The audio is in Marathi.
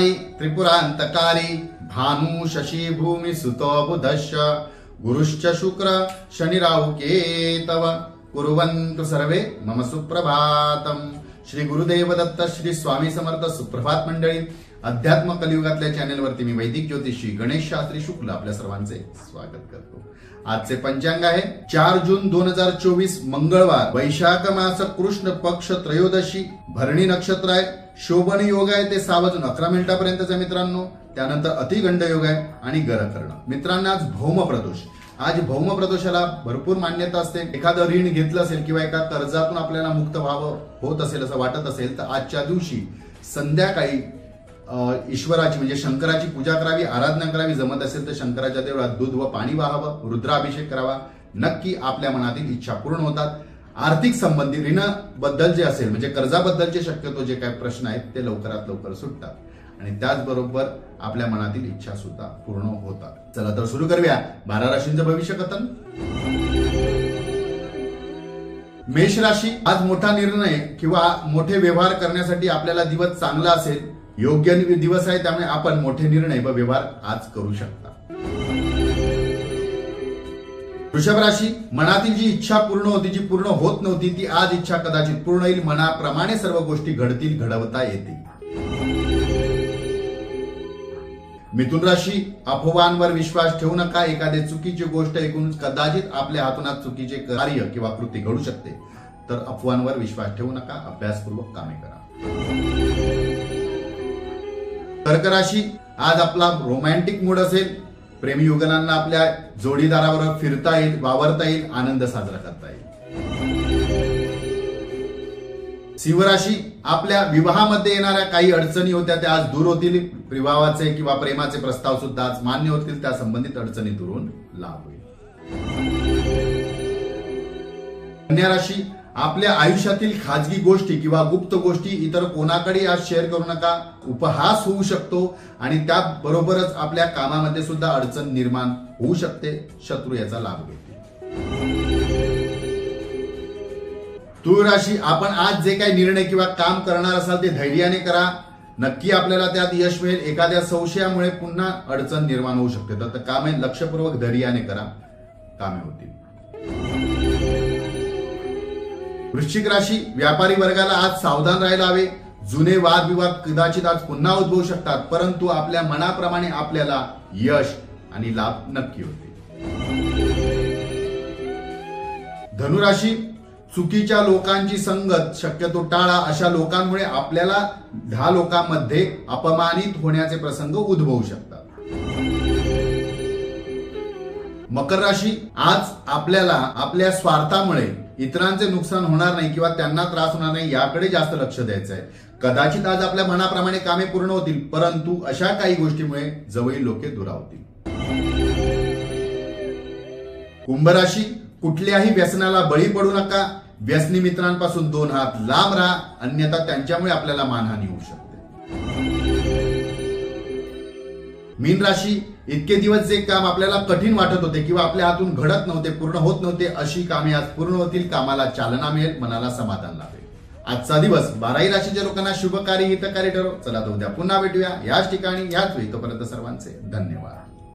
संहारी त्रिपुरांतकारी भानु शशी भूमि सुतो बुधश्च गुरुश्च शुक्र शनि राहु केतव कुर्वन्तु सर्वे मम सुप्रभातम। श्री गुरुदेव दत्त श्री स्वामी समर्थ सुप्रभात मंडळी। अध्यात्म कलियुगातल्या चॅनेलवरती मी वैदिक ज्योतिषी गणेश शास्त्री शुक्ल आपल्या सर्वांचे स्वागत करतो। आजचे पंचांग आहे 4 जून 2024 मंगळवार, वैशाख मास कृष्ण पक्ष त्रयोदशी, भरणी नक्षत्र आहे, शोभन योग आहे ते 6 वाजून 11 मिनिटांपर्यंतचा मित्रांनो। त्यानंतर अतिगंड योग आहे आणि गरकर्ण। मित्रांनो आज भौम प्रदोष, आज भौम प्रदोषाला भरपूर मान्यता असते। एखादं ऋण घेतलं असेल किंवा एका कर्जातून आपल्याला मुक्त व्हावं होत असेल असं वाटत असेल तर आजच्या दिवशी संध्याकाळी ईश्वराची म्हणजे शंकराची पूजा करावी, आराधना करावी। जमत असेल तर शंकराच्या देवळात दूध व पाणी वाहावं, रुद्राभिषेक करावा। नक्की आपल्या मनातील इच्छा पूर्ण होतात। आर्थिक संबंधी ऋण बद्दल जे असेल म्हणजे कर्जाबद्दलचे शक्यतो जे काही प्रश्न आहेत ते लवकरात लवकर सुटतात आणि त्याचबरोबर आपल्या मनातील इच्छा सुद्धा पूर्ण होतात। चला तर सुरू करूया 12 राशींचं भविष्य कथन। मेष राशी, आज मोठा निर्णय किंवा मोठे व्यवहार करण्यासाठी आपल्याला दिवस चांगला असेल, योग्य दिवस आहे, त्यामुळे आपण मोठे निर्णय व व्यवहार आज करू शकता। वृषभ राशी, मनातील जी इच्छा पूर्ण होती, जी पूर्ण होत नव्हती, ती आज इच्छा कदाचित पूर्ण होईल। मनाप्रमाणे सर्व गोष्टी घडतील, घडवता येतील। मिथुन राशी, अफवांवर विश्वास ठेवू नका। एखादी चुकीची गोष्ट ऐकून कदाचित आपल्या हातून चुकीचे कार्य किंवा कृती घडू शकते, तर अफवांवर विश्वास ठेवू नका, अभ्यासपूर्वक कामे करा। कर्क राशी, आज आपला रोमॅन्टिक मूड असेल, प्रेमी युगलांना आपल्या जोडीदाराबरोबर फिरता येईल, वावरता येईल, आनंद साजरा करता येईल। सिंह राशी, आपल्या विवाहामध्ये येणाऱ्या काही अडचणी होत्या त्या आज दूर होतील। विवाहाचे किंवा प्रेमाचे प्रस्ताव सुद्धा आज मान्य होतील, त्या संबंधित अडचणी दूर होऊन लाभ होईल। कन्या राशी, आपल्या आयुष्यातील खाजगी गोष्टी किंवा गुप्त गोष्टी इतर कोणाकडे आज शेअर करू नका, उपहास होऊ शकतो आणि त्याबरोबरच आपल्या कामामध्ये सुद्धा अडचण निर्माण होऊ शकते, शत्रू याचा लाभ घेतील। तुळ राशी, आपण आज जे काही निर्णय किंवा काम करणार असाल ते धैर्याने करा, नक्की आपल्याला त्यात यश मिळेल। एखाद्या संशयामुळे पुन्हा अडचण निर्माण होऊ शकते, तर कामे लक्षपूर्वक धैर्याने करा, कामे होतील। वृश्चिक राशी, व्यापारी वर्गाला आज सावधान राहायला हवे। जुने वादविवाद कदाचित आज पुन्हा उद्भवू शकतात, परंतु आपल्या मनाप्रमाणे आपल्याला यश आणि लाभ नक्की होते। धनुराशी, चुकीच्या लोकांची संगत शक्यतो टाळा। अशा लोकांमुळे आपल्याला 10 लोकांमध्ये अपमानित होण्याचे प्रसंग उद्भवू शकतात। मकर राशी, आज आपल्याला आपल्या स्वार्थामुळे इतरांचे नुकसान होणार नाही किंवा त्यांना त्रास होणार नाही याकडे जास्त लक्ष द्यायचं आहे। कदाचित आज आपल्या मनाप्रमाणे कामे पूर्ण होतील, परंतु अशा काही गोष्टीमुळे जवळील लोके दुरावतील। कुंभ राशी, कुठल्याही व्यसनाला बळी पडू नका। व्यसनी मित्रांपासून 2 हात लांब राहा, अन्यथा त्यांच्यामुळे आपल्याला मानहानी होऊ शकते। मीन राशी, इतके दिवस जे काम आपल्याला कठीण वाटत होते किंवा आपल्या हातून घडत नव्हते, पूर्ण होत नव्हते, अशी कामे आज पूर्ण होतील। कामाला चालना मिळेल, मनाला समाधान लाभेल। आजचा दिवस 12ही राशीच्या लोकांना शुभकारी हितकारी ठरो। चला तर उद्या पुन्हा भेटूया याच ठिकाणी याच वेळी। तोपर्यंत सर्वांचे धन्यवाद।